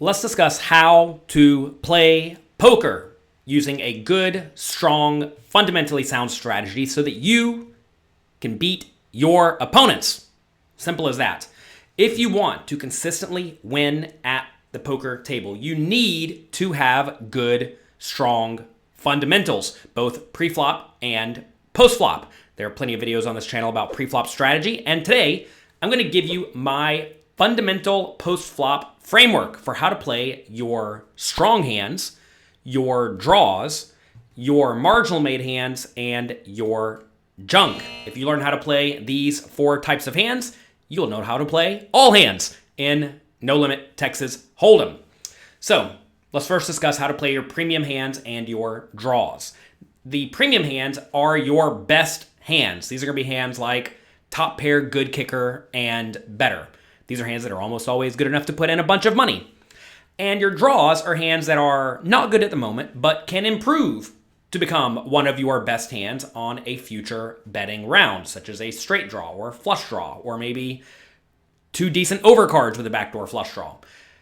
let's discuss how to play poker using a good, strong, fundamentally sound strategy so that you can beat your opponents. Simple as that. If you want to consistently win at the poker table, you need to have good, strong fundamentals, both pre-flop and post-flop. There are plenty of videos on this channel about pre-flop strategy, and today I'm going to give you my fundamental post-flop framework for how to play your strong hands, your draws, your marginal made hands, and your junk. If you learn how to play these 4 types of hands, you'll know how to play all hands in No Limit Texas Hold'em. So let's first discuss how to play your premium hands and your draws. The premium hands are your best hands. These are going to be hands like top pair, good kicker, and better. These are hands that are almost always good enough to put in a bunch of money. And your draws are hands that are not good at the moment, but can improve to become one of your best hands on a future betting round, such as a straight draw or flush draw, or maybe 2 decent overcards with a backdoor flush draw.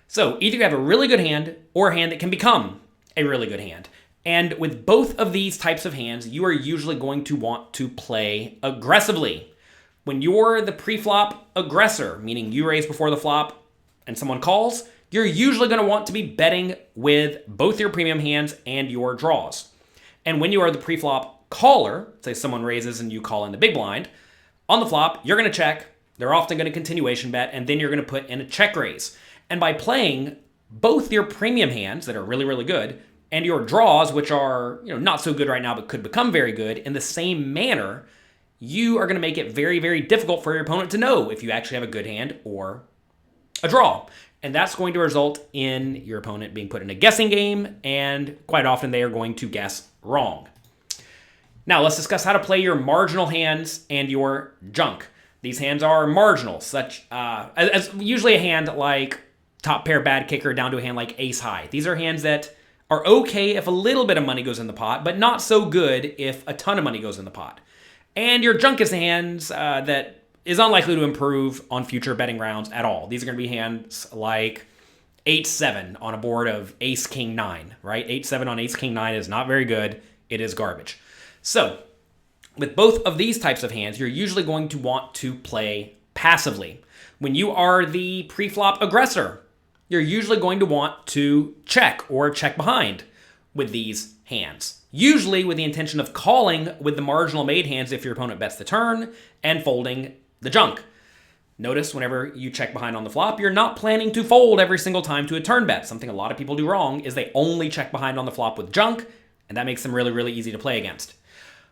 So either you have a really good hand or a hand that can become a really good hand. And with both of these types of hands, you are usually going to want to play aggressively. When you're the pre-flop aggressor, meaning you raise before the flop and someone calls, you're usually going to want to be betting with both your premium hands and your draws. And when you are the pre-flop caller, say someone raises and you call in the big blind, on the flop, you're going to check. They're often going to continuation bet, and then you're going to put in a check raise. And by playing both your premium hands that are really, really good and your draws, which are not so good right now but could become very good, in the same manner, you are going to make it very, very difficult for your opponent to know if you actually have a good hand or a draw. And that's going to result in your opponent being put in a guessing game, and quite often they are going to guess wrong. Now let's discuss how to play your marginal hands and your junk. These hands are marginal, such as usually a hand like top pair bad kicker down to a hand like ace high. These are hands that are okay if a little bit of money goes in the pot, but not so good if a ton of money goes in the pot. And your junk is hands that is unlikely to improve on future betting rounds at all. These are going to be hands like 8-7 on a board of ace king 9, right? 8-7 on ace king 9 is not very good. It is garbage. So with both of these types of hands, you're usually going to want to play passively. When you are the pre-flop aggressor, you're usually going to want to check or check behind with these hands, usually with the intention of calling with the marginal made hands if your opponent bets the turn and folding the junk. Notice whenever you check behind on the flop, you're not planning to fold every single time to a turn bet. Something a lot of people do wrong is they only check behind on the flop with junk, and that makes them really, really easy to play against.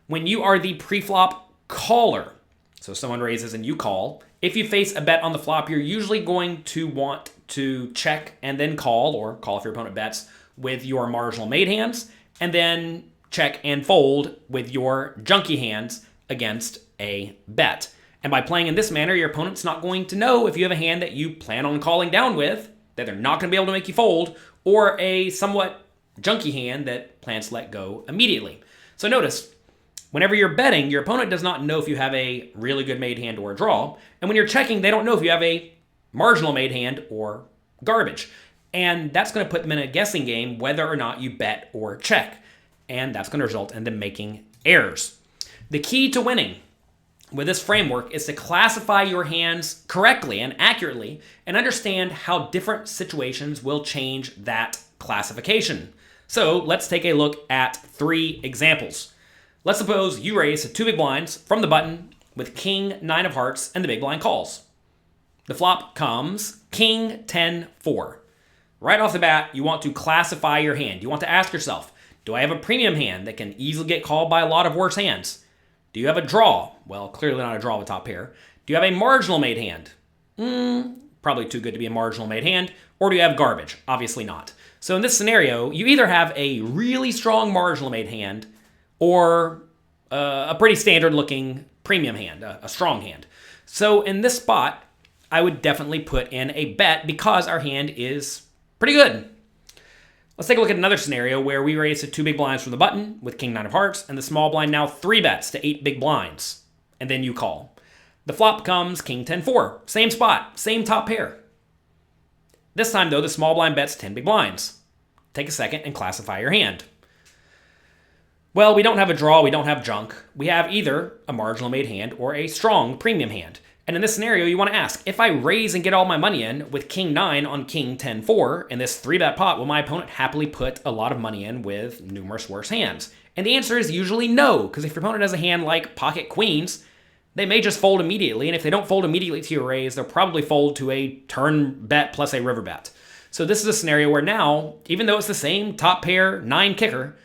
When you are the pre-flop caller, so someone raises and you call, if you face a bet on the flop, you're usually going to want to check and then call, or call if your opponent bets, with your marginal made hands, and then check and fold with your junky hands against a bet. And by playing in this manner, your opponent's not going to know if you have a hand that you plan on calling down with, that they're not going to be able to make you fold, or a somewhat junky hand that plans to let go immediately. So notice, whenever you're betting, your opponent does not know if you have a really good made hand or a draw. And when you're checking, they don't know if you have a marginal made hand or garbage. And that's going to put them in a guessing game whether or not you bet or check. And that's going to result in them making errors. The key to winning with this framework is to classify your hands correctly and accurately and understand how different situations will change that classification. So let's take a look at 3 examples. Let's suppose you raise 2 big blinds from the button with king 9 of hearts and the big blind calls. The flop comes king 10-4. Right off the bat, you want to classify your hand. You want to ask yourself, do I have a premium hand that can easily get called by a lot of worse hands? Do you have a draw? Well, clearly not a draw with top pair. Do you have a marginal made hand? Probably too good to be a marginal made hand. Or do you have garbage? Obviously not. So in this scenario, you either have a really strong marginal made hand or a pretty standard looking premium hand, a strong hand. So in this spot, I would definitely put in a bet because our hand is pretty good. Let's take a look at another scenario where we raise to 2 big blinds from the button with king 9 of hearts, and the small blind now 3 bets to 8 big blinds, and then you call. The flop comes king 10-4, same spot, same top pair. This time, though, the small blind bets 10 big blinds. Take a second and classify your hand. Well, we don't have a draw, we don't have junk. We have either a marginal made hand or a strong premium hand. And in this scenario, you want to ask, if I raise and get all my money in with king 9 on king 10-4 in this 3-bet pot, will my opponent happily put a lot of money in with numerous worse hands? And the answer is usually no, because if your opponent has a hand like pocket queens, they may just fold immediately. And if they don't fold immediately to your raise, they'll probably fold to a turn bet plus a river bet. So this is a scenario where now, even though it's the same top pair 9 kicker,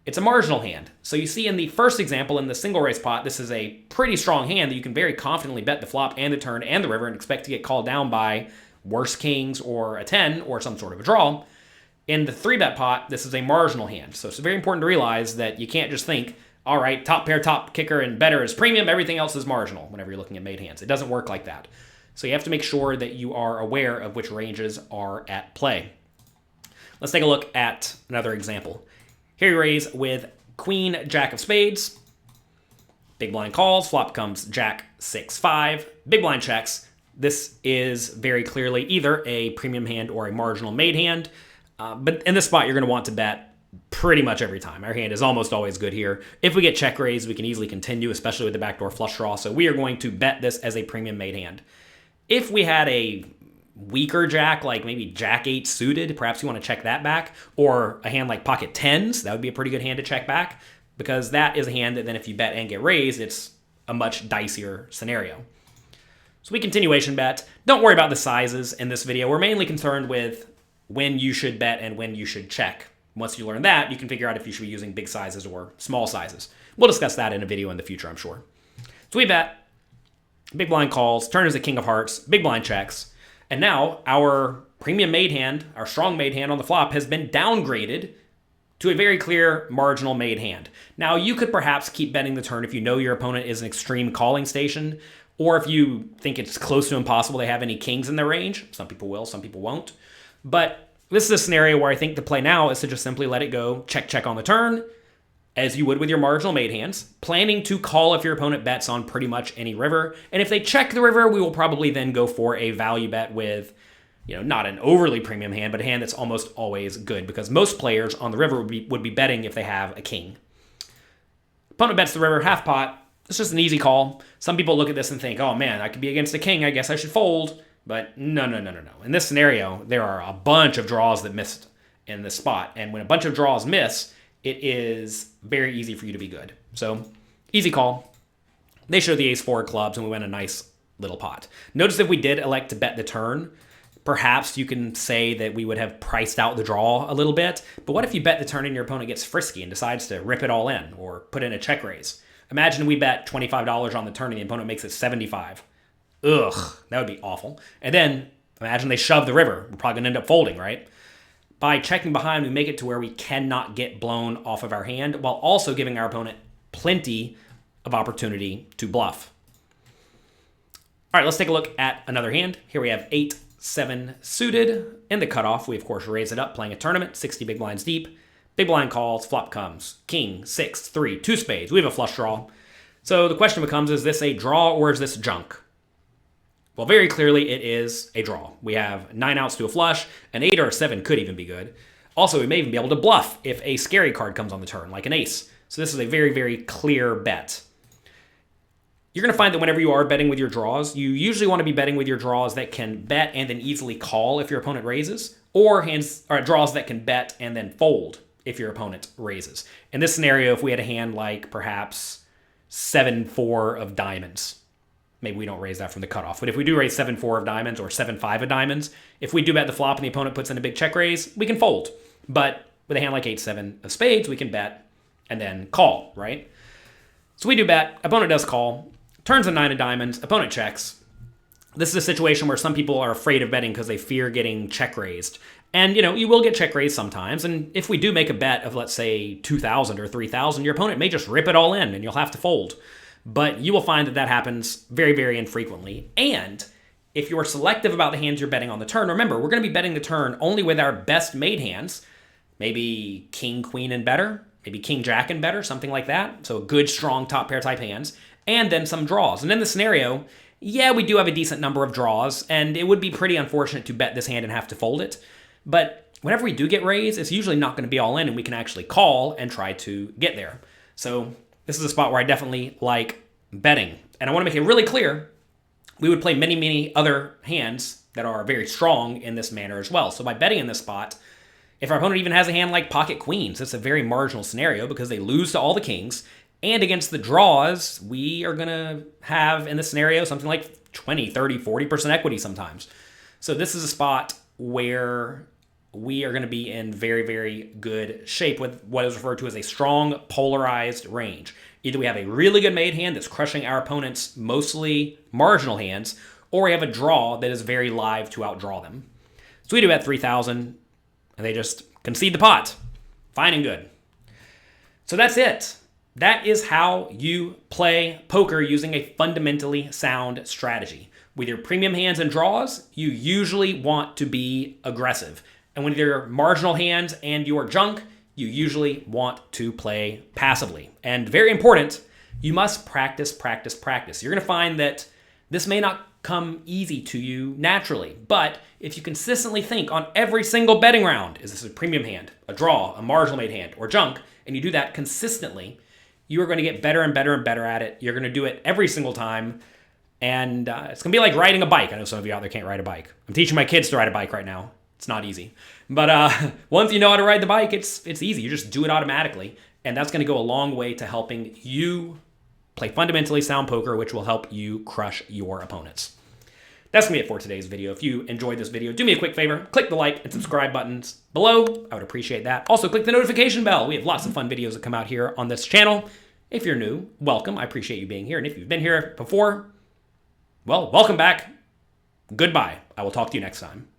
it's a marginal hand. So you see in the first example in the single raise pot, this is a pretty strong hand that you can very confidently bet the flop and the turn and the river and expect to get called down by worse kings or a 10 or some sort of a draw. In the 3-bet pot, this is a marginal hand. So it's very important to realize that you can't just think, all right, top pair, top kicker, and better is premium, everything else is marginal whenever you're looking at made hands. It doesn't work like that. So you have to make sure that you are aware of which ranges are at play. Let's take a look at another example. Here you raise with queen, jack of spades. Big blind calls, flop comes jack 6-5. Big blind checks. This is very clearly either a premium hand or a marginal made hand. But in this spot, you're going to want to bet pretty much every time. Our hand is almost always good here. If we get check raised, we can easily continue, especially with the backdoor flush draw. So we are going to bet this as a premium made hand. If we had a weaker jack, like maybe jack 8 suited, perhaps you want to check that back, or a hand like pocket 10s, that would be a pretty good hand to check back, because that is a hand that then if you bet and get raised, it's a much dicier scenario. So we continuation bet. Don't worry about the sizes in this video. We're mainly concerned with when you should bet and when you should check. Once you learn that, you can figure out if you should be using big sizes or small sizes. We'll discuss that in a video in the future, I'm sure. So we bet, big blind calls, turn is a king of hearts, big blind checks. And now our premium made hand, our strong made hand on the flop has been downgraded to a very clear marginal made hand. Now you could perhaps keep betting the turn if you know your opponent is an extreme calling station, or if you think it's close to impossible they have any kings in their range. Some people will, some people won't. But this is a scenario where I think the play now is to just simply let it go, check, check on the turn, as you would with your marginal made hands, planning to call if your opponent bets on pretty much any river. And if they check the river, we will probably then go for a value bet with, not an overly premium hand, but a hand that's almost always good, because most players on the river would be betting if they have a king. Opponent bets the river, half pot. It's just an easy call. Some people look at this and think, oh man, I could be against a king, I guess I should fold. But no. In this scenario, there are a bunch of draws that missed in this spot. And when a bunch of draws miss, it is very easy for you to be good. So, easy call. They show the ace-4 clubs, and we win a nice little pot. Notice if we did elect to bet the turn, perhaps you can say that we would have priced out the draw a little bit. But what if you bet the turn and your opponent gets frisky and decides to rip it all in or put in a check raise? Imagine we bet $25 on the turn and the opponent makes it $75. Ugh, that would be awful. And then imagine they shove the river. We're probably going to end up folding, right? By checking behind, we make it to where we cannot get blown off of our hand while also giving our opponent plenty of opportunity to bluff. All right, let's take a look at another hand. Here we have 8-7 suited. In the cutoff, we of course raise it up, playing a tournament, 60 big blinds deep. Big blind calls, flop comes, king, 6, 3, 2 spades. We have a flush draw. So the question becomes, is this a draw or is this junk? Well, very clearly it is a draw. We have 9 outs to a flush, an 8 or a 7 could even be good. Also, we may even be able to bluff if a scary card comes on the turn, like an ace. So this is a very, very clear bet. You're going to find that whenever you are betting with your draws, you usually want to be betting with your draws that can bet and then easily call if your opponent raises, or draws that can bet and then fold if your opponent raises. In this scenario, if we had a hand like perhaps 7-4 of diamonds, maybe we don't raise that from the cutoff. But if we do raise 7-4 of diamonds or 7-5 of diamonds, if we do bet the flop and the opponent puts in a big check raise, we can fold. But with a hand like 8-7 of spades, we can bet and then call, right? So we do bet, opponent does call, turns a 9 of diamonds, opponent checks. This is a situation where some people are afraid of betting because they fear getting check raised. And, you will get check raised sometimes. And if we do make a bet of, let's say, 2,000 or 3,000, your opponent may just rip it all in and you'll have to fold. But you will find that that happens very, very infrequently. And if you're selective about the hands you're betting on the turn, remember, we're going to be betting the turn only with our best made hands. Maybe king, queen, and better. Maybe king, jack, and better, something like that. So good, strong top pair type hands. And then some draws. And in the scenario, yeah, we do have a decent number of draws, and it would be pretty unfortunate to bet this hand and have to fold it. But whenever we do get raised, it's usually not going to be all in, and we can actually call and try to get there. So this is a spot where I definitely like betting. And I want to make it really clear, we would play many, many other hands that are very strong in this manner as well. So by betting in this spot, if our opponent even has a hand like pocket queens, it's a very marginal scenario because they lose to all the kings. And against the draws, we are going to have, in this scenario, something like 20, 30, 40% equity sometimes. So this is a spot where we are going to be in very, very good shape with what is referred to as a strong polarized range. Either we have a really good made hand that's crushing our opponent's mostly marginal hands, or we have a draw that is very live to outdraw them. So we do bet 3,000, and they just concede the pot. Fine and good. So that's it. That is how you play poker using a fundamentally sound strategy. With your premium hands and draws, you usually want to be aggressive. And with your marginal hands and your junk, you usually want to play passively. And very important, you must practice, practice, practice. You're going to find that this may not come easy to you naturally, but if you consistently think on every single betting round, is this a premium hand, a draw, a marginal made hand, or junk, and you do that consistently, you are going to get better and better and better at it. You're going to do it every single time. And it's going to be like riding a bike. I know some of you out there can't ride a bike. I'm teaching my kids to ride a bike right now. It's not easy. But once you know how to ride the bike, it's easy. You just do it automatically. And that's going to go a long way to helping you play fundamentally sound poker, which will help you crush your opponents. That's going to be it for today's video. If you enjoyed this video, do me a quick favor. Click the like and subscribe buttons below. I would appreciate that. Also, click the notification bell. We have lots of fun videos that come out here on this channel. If you're new, welcome. I appreciate you being here. And if you've been here before, well, welcome back. Goodbye. I will talk to you next time.